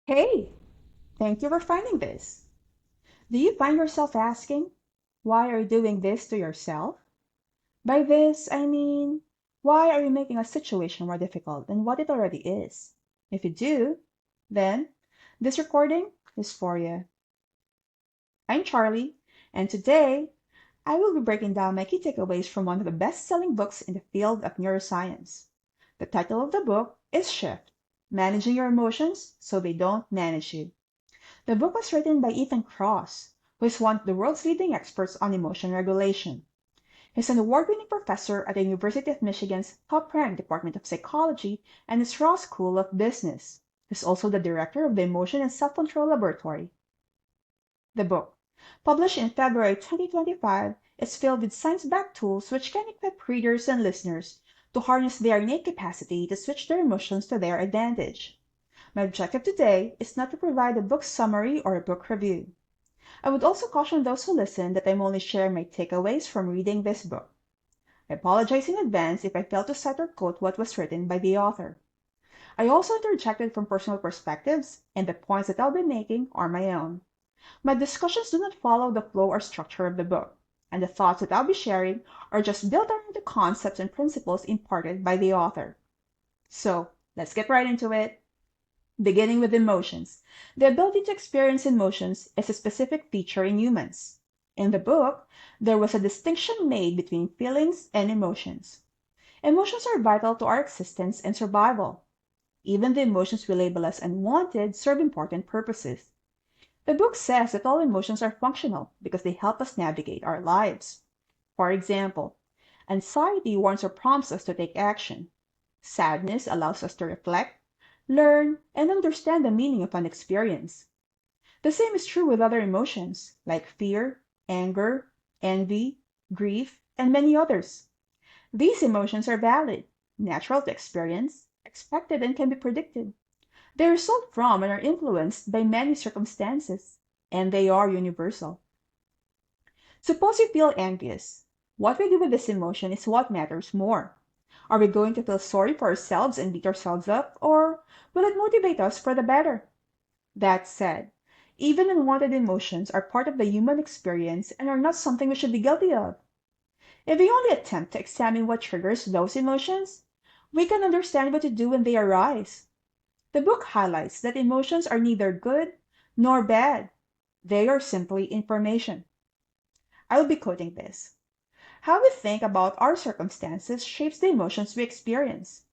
Hey, thank you for finding this. Do you find yourself asking, why are you doing this to yourself? By this, I mean, why are you making a situation more difficult than what it already is? If you do, then this recording is for you. I'm Charlie, and today I will be breaking down my key takeaways from one of the best selling books in the field of neuroscience. The title of the book is Shift: Managing Your Emotions So They Don't Manage You. The book was written by Ethan Kross, who is one of the world's leading experts on emotion regulation. He's an award-winning professor at the University of Michigan's top-ranked Department of Psychology and its Ross School of Business. He's also the director of the Emotion and Self-Control Laboratory. The book, published in February 2025, is filled with science-backed tools which can equip readers and listeners to harness their innate capacity to switch their emotions to their advantage. My objective today is not to provide a book summary or a book review. I would also caution those who listen that I'm only sharing my takeaways from reading this book. I apologize in advance if I fail to cite or quote what was written by the author. I also interjected from personal perspectives, and the points that I'll be making are my own. My discussions do not follow the flow or structure of the book, and the thoughts that I'll be sharing are just built around the concepts and principles imparted by the author. So, let's get right into it. Beginning with emotions. The ability to experience emotions is a specific feature in humans. In the book, there was a distinction made between feelings and emotions. Emotions are vital to our existence and survival. Even the emotions we label as unwanted serve important purposes. The book says that all emotions are functional because they help us navigate our lives. For example, anxiety warns or prompts us to take action. Sadness allows us to reflect, learn, and understand the meaning of an experience. The same is true with other emotions like fear, anger, envy, grief, and many others. These emotions are valid, natural to experience, expected, and can be predicted. They result from and are influenced by many circumstances, and they are universal. Suppose you feel envious. What we do with this emotion is what matters more. Are we going to feel sorry for ourselves and beat ourselves up, or will it motivate us for the better? That said, even unwanted emotions are part of the human experience and are not something we should be guilty of. If we only attempt to examine what triggers those emotions, we can understand what to do when they arise. The book highlights that emotions are neither good nor bad. They are simply information. I will be quoting this. How we think about our circumstances shapes the emotions we experience.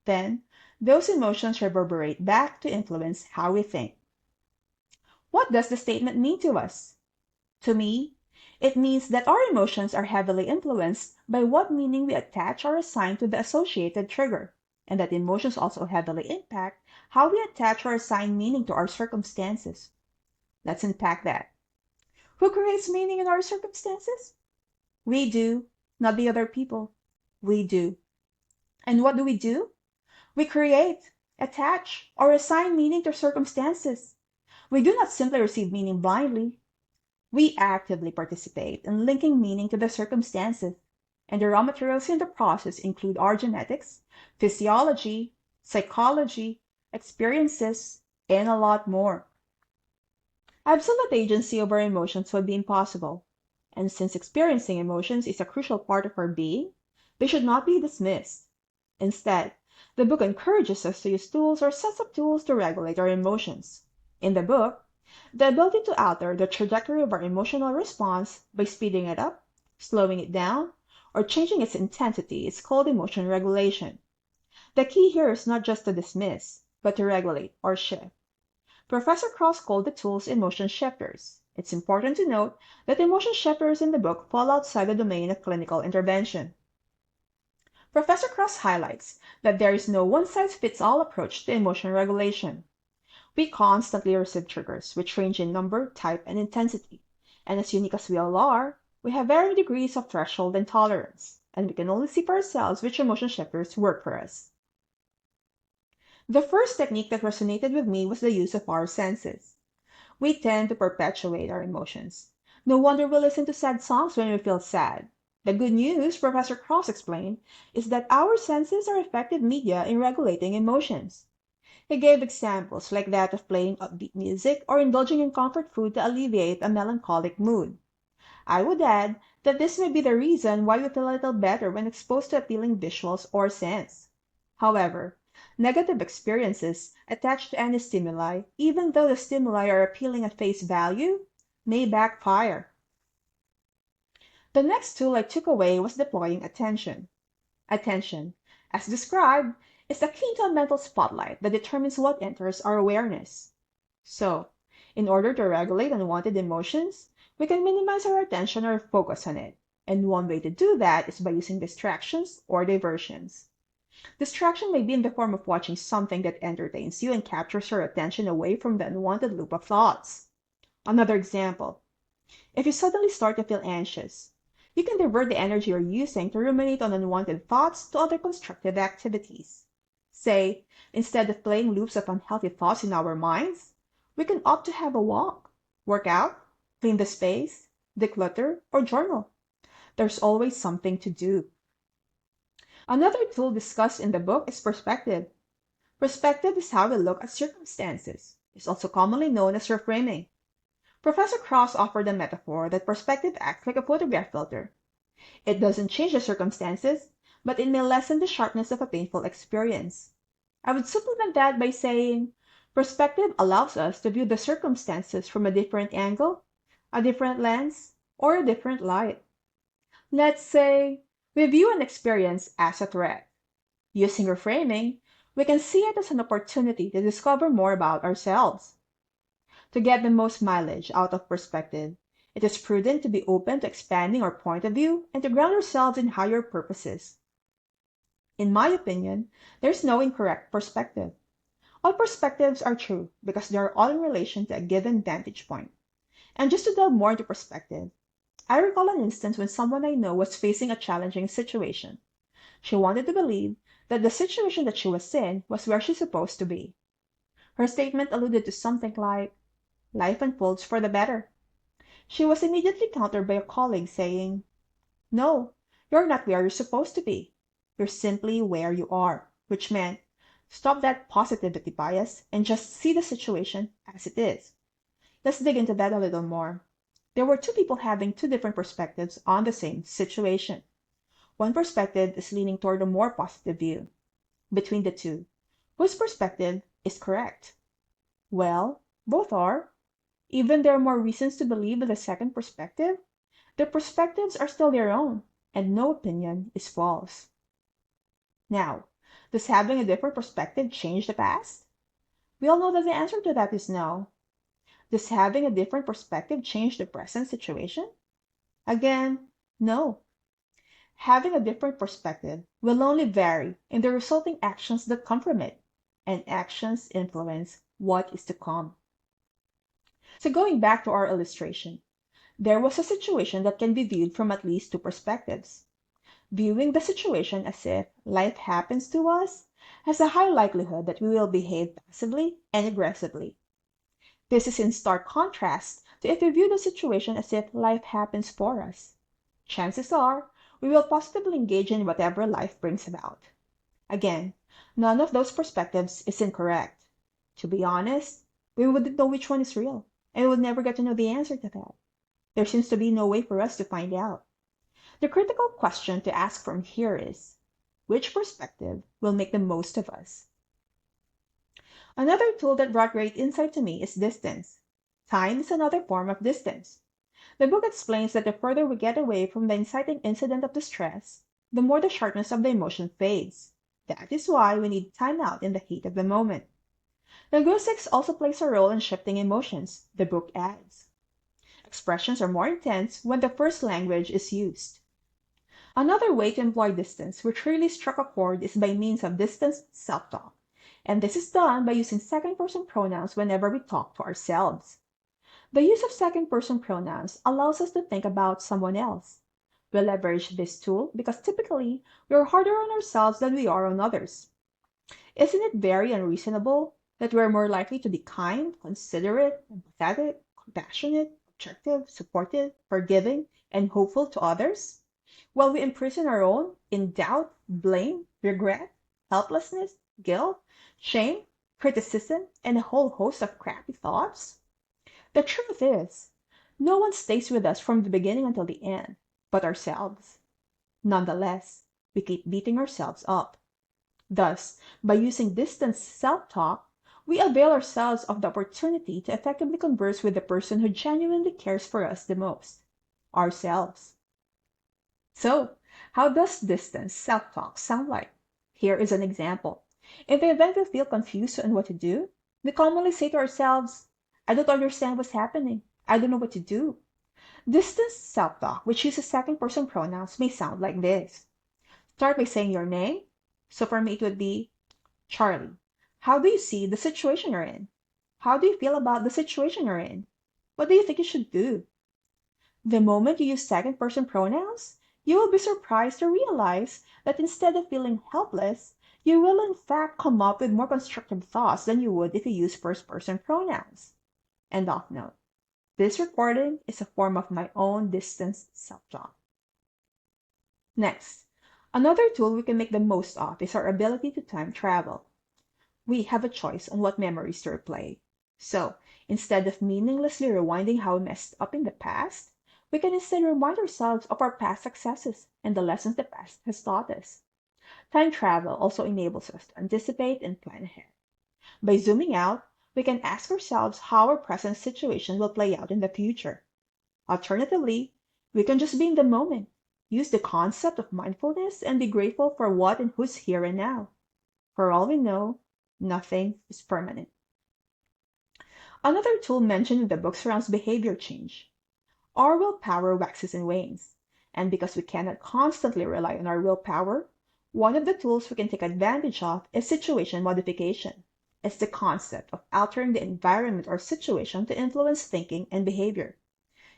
Then, those emotions reverberate back to influence how we think. What does the statement mean to us? To me, it means that our emotions are heavily influenced by what meaning we attach or assign to the associated trigger, and that emotions also heavily impact how we attach or assign meaning to our circumstances. Let's unpack that. Who creates meaning in our circumstances? We do, not the other people. We do. And what do? We create, attach, or assign meaning to circumstances. We do not simply receive meaning blindly. We actively participate in linking meaning to the circumstances, and the raw materials in the process include our genetics, physiology, psychology, experiences, and a lot more. Absolute agency over emotions would be impossible, and since experiencing emotions is a crucial part of our being, they should not be dismissed. Instead, the book encourages us to use tools or sets of tools to regulate our emotions. In the book, the ability to alter the trajectory of our emotional response by speeding it up, slowing it down, or changing its intensity is called emotion regulation. The key here is not just to dismiss, but to regulate or shift. Professor Cross called the tools emotion shifters. It's important to note that emotion shifters in the book fall outside the domain of clinical intervention. Professor Cross highlights that there is no one-size-fits-all approach to emotion regulation. We constantly receive triggers, which range in number, type, and intensity. And as unique as we all are, we have varying degrees of threshold and tolerance, and we can only see for ourselves which emotion shifters work for us. The first technique that resonated with me was the use of our senses. We tend to perpetuate our emotions. No wonder we listen to sad songs when we feel sad. The good news, Professor Cross explained, is that our senses are effective media in regulating emotions. He gave examples like that of playing upbeat music or indulging in comfort food to alleviate a melancholic mood. I would add that this may be the reason why we feel a little better when exposed to appealing visuals or scents. However, negative experiences attached to any stimuli, even though the stimuli are appealing at face value, may backfire. The next tool I took away was deploying attention. Attention, as described, is akin to a mental spotlight that determines what enters our awareness. So, in order to regulate unwanted emotions, we can minimize our attention or focus on it. And one way to do that is by using distractions or diversions. Distraction may be in the form of watching something that entertains you and captures your attention away from the unwanted loop of thoughts. Another example, if you suddenly start to feel anxious, you can divert the energy you're using to ruminate on unwanted thoughts to other constructive activities. Say, instead of playing loops of unhealthy thoughts in our minds, we can opt to have a walk, work out, clean the space, declutter, or journal. There's always something to do. Another tool discussed in the book is perspective. Perspective is how we look at circumstances. It's also commonly known as reframing. Professor Kross offered a metaphor that perspective acts like a photograph filter. It doesn't change the circumstances, but it may lessen the sharpness of a painful experience. I would supplement that by saying, perspective allows us to view the circumstances from a different angle, a different lens, or a different light. Let's say we view an experience as a threat. Using reframing, we can see it as an opportunity to discover more about ourselves. To get the most mileage out of perspective, it is prudent to be open to expanding our point of view and to ground ourselves in higher purposes. In my opinion, there's no incorrect perspective. All perspectives are true because they are all in relation to a given vantage point. And just to delve more into perspective, I recall an instance when someone I know was facing a challenging situation. She wanted to believe that the situation that she was in was where she's supposed to be. Her statement alluded to something like, life unfolds for the better. She was immediately countered by a colleague saying, no, you're not where you're supposed to be. You're simply where you are, which meant stop that positivity bias and just see the situation as it is. Let's dig into that a little more. There were two people having two different perspectives on the same situation. One perspective is leaning toward a more positive view. Between the two, whose perspective is correct? Well, both are. Even there are more reasons to believe in the second perspective, their perspectives are still their own, and no opinion is false. Now, does having a different perspective change the past? We all know that the answer to that is no. Does having a different perspective change the present situation? Again, no. Having a different perspective will only vary in the resulting actions that come from it, and actions influence what is to come. So going back to our illustration, there was a situation that can be viewed from at least two perspectives. Viewing the situation as if life happens to us has a high likelihood that we will behave passively and aggressively. This is in stark contrast to if we view the situation as if life happens for us. Chances are we will positively engage in whatever life brings about. Again, none of those perspectives is incorrect. To be honest, we wouldn't know which one is real, and we would never get to know the answer to that. There seems to be no way for us to find out. The critical question to ask from here is, which perspective will make the most of us? Another tool that brought great insight to me is distance. Time is another form of distance. The book explains that the further we get away from the inciting incident of distress, the more the sharpness of the emotion fades. That is why we need time out in the heat of the moment. Linguistics also plays a role in shifting emotions, the book adds. Expressions are more intense when the first language is used. Another way to employ distance which really struck a chord is by means of distanced self-talk, and this is done by using second-person pronouns whenever we talk to ourselves. The use of second-person pronouns allows us to think about someone else. We leverage this tool because typically we are harder on ourselves than we are on others. Isn't it very unreasonable that we are more likely to be kind, considerate, empathetic, compassionate, objective, supportive, forgiving, and hopeful to others, while we imprison our own in doubt, blame, regret, helplessness, guilt, shame, criticism, and a whole host of crappy thoughts? The truth is, no one stays with us from the beginning until the end, but ourselves. Nonetheless, we keep beating ourselves up. Thus, by using distanced self-talk, we avail ourselves of the opportunity to effectively converse with the person who genuinely cares for us the most, ourselves. So, how does distanced self-talk sound like? Here is an example. In the event we feel confused on what to do, we commonly say to ourselves, I don't understand what's happening. I don't know what to do. Distanced self-talk, which uses second-person pronouns, may sound like this. Start by saying your name. So for me, it would be Charlie. How do you see the situation you're in? How do you feel about the situation you're in? What do you think you should do? The moment you use second-person pronouns, you will be surprised to realize that instead of feeling helpless, you will in fact come up with more constructive thoughts than you would if you use first-person pronouns. And off note, this recording is a form of my own distanced self-talk. Next, another tool we can make the most of is our ability to time travel. We have a choice on what memories to replay. So, instead of meaninglessly rewinding how we messed up in the past, we can instead remind ourselves of our past successes and the lessons the past has taught us. Time travel also enables us to anticipate and plan ahead. By zooming out, we can ask ourselves how our present situation will play out in the future. Alternatively, we can just be in the moment, use the concept of mindfulness, and be grateful for what and who's here and now. For all we know, nothing is permanent. Another tool mentioned in the book surrounds behavior change. Our willpower waxes and wanes, and because we cannot constantly rely on our willpower, one of the tools we can take advantage of is situation modification. It's the concept of altering the environment or situation to influence thinking and behavior.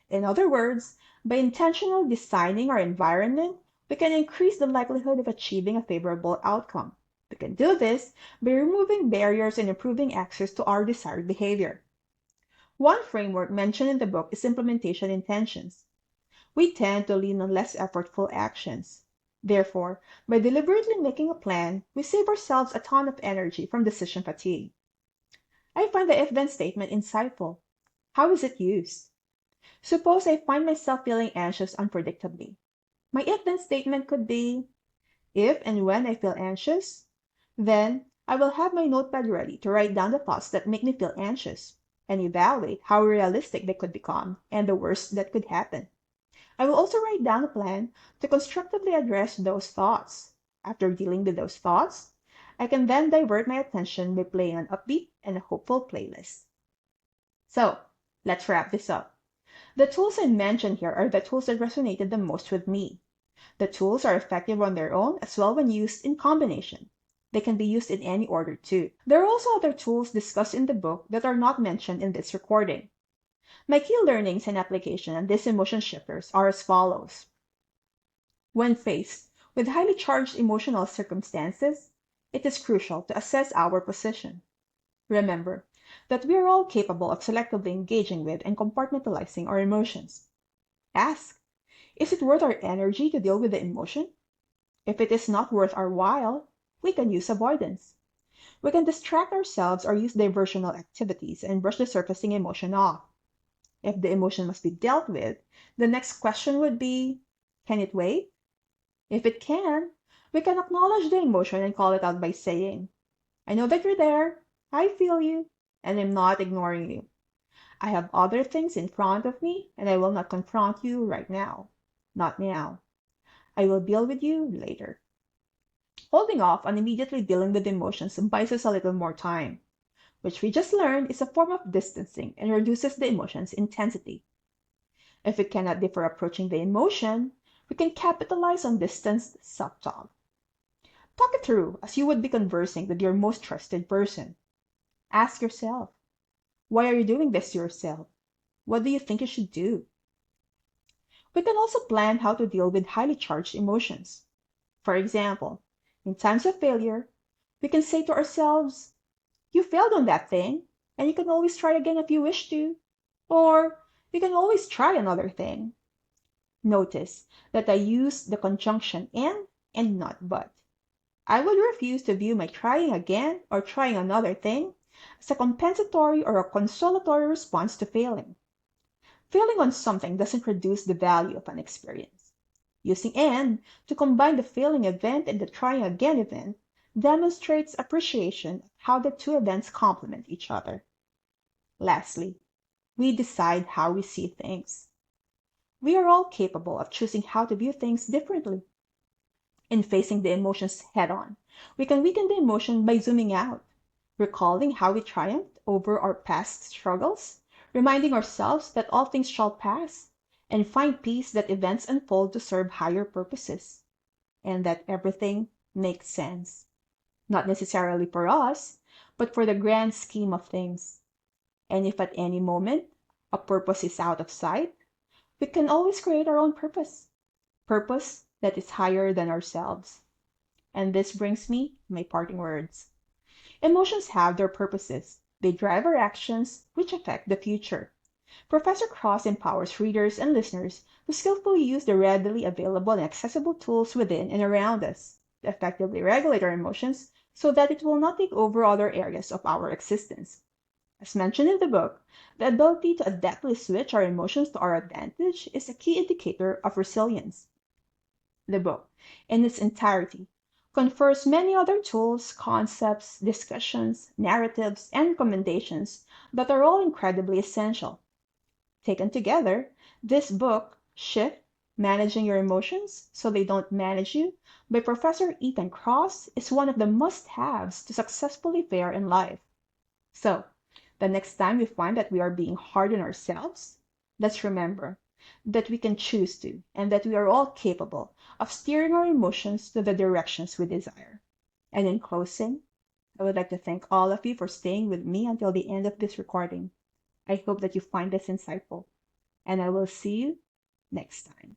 In other words, by intentionally designing our environment, we can increase the likelihood of achieving a favorable outcome. We can do this by removing barriers and improving access to our desired behavior. One framework mentioned in the book is implementation intentions. We tend to lean on less effortful actions. Therefore, by deliberately making a plan, we save ourselves a ton of energy from decision fatigue. I find the if-then statement insightful. How is it used? Suppose I find myself feeling anxious unpredictably. My if-then statement could be, if and when I feel anxious, then I will have my notepad ready to write down the thoughts that make me feel anxious and evaluate how realistic they could become and the worst that could happen. I will also write down a plan to constructively address those thoughts. After dealing with those thoughts, I can then divert my attention by playing an upbeat and a hopeful playlist. So, let's wrap this up. The tools I mentioned here are the tools that resonated the most with me. The tools are effective on their own as well when used in combination. They can be used in any order too. There are also other tools discussed in the book that are not mentioned in this recording. My key learnings and application on these emotion shifters are as follows. When faced with highly charged emotional circumstances, it is crucial to assess our position. Remember that we are all capable of selectively engaging with and compartmentalizing our emotions. Ask, is it worth our energy to deal with the emotion? If it is not worth our while, we can use avoidance. We can distract ourselves or use diversional activities and brush the surfacing emotion off. If the emotion must be dealt with, the next question would be, can it wait? If it can, we can acknowledge the emotion and call it out by saying, I know that you're there, I feel you, and I'm not ignoring you. I have other things in front of me, and I will not confront you right now. Not now. I will deal with you later. Holding off on immediately dealing with emotions buys us a little more time, which we just learned is a form of distancing and reduces the emotion's intensity. If we cannot differ approaching the emotion, we can capitalize on distanced self-talk. Talk it through as you would be conversing with your most trusted person. Ask yourself, why are you doing this to yourself? What do you think you should do? We can also plan how to deal with highly charged emotions. For example, in times of failure, we can say to ourselves, you failed on that thing, and you can always try again if you wish to. Or, you can always try another thing. Notice that I use the conjunction and not but. I would refuse to view my trying again or trying another thing as a compensatory or a consolatory response to failing. Failing on something doesn't reduce the value of an experience. Using "and" to combine the failing event and the trying again event demonstrates appreciation of how the two events complement each other. Lastly, we decide how we see things. We are all capable of choosing how to view things differently. In facing the emotions head on, we can weaken the emotion by zooming out, recalling how we triumphed over our past struggles, reminding ourselves that all things shall pass, and find peace that events unfold to serve higher purposes, and that everything makes sense. Not necessarily for us, but for the grand scheme of things. And if at any moment a purpose is out of sight, we can always create our own purpose that is higher than ourselves. And this brings me to my parting words. Emotions have their purposes. They drive our actions, which affect the future. Professor Kross empowers readers and listeners to skillfully use the readily available and accessible tools within and around us to effectively regulate our emotions so that it will not take over other areas of our existence. As mentioned in the book, the ability to adeptly switch our emotions to our advantage is a key indicator of resilience. The book, in its entirety, confers many other tools, concepts, discussions, narratives, and recommendations that are all incredibly essential. Taken together, this book, Shift, Managing Your Emotions So They Don't Manage You, by Professor Ethan Kross, is one of the must-haves to successfully fare in life. So, the next time we find that we are being hard on ourselves, let's remember that we can choose to, and that we are all capable of steering our emotions to the directions we desire. And in closing, I would like to thank all of you for staying with me until the end of this recording. I hope that you find this insightful, and I will see you next time.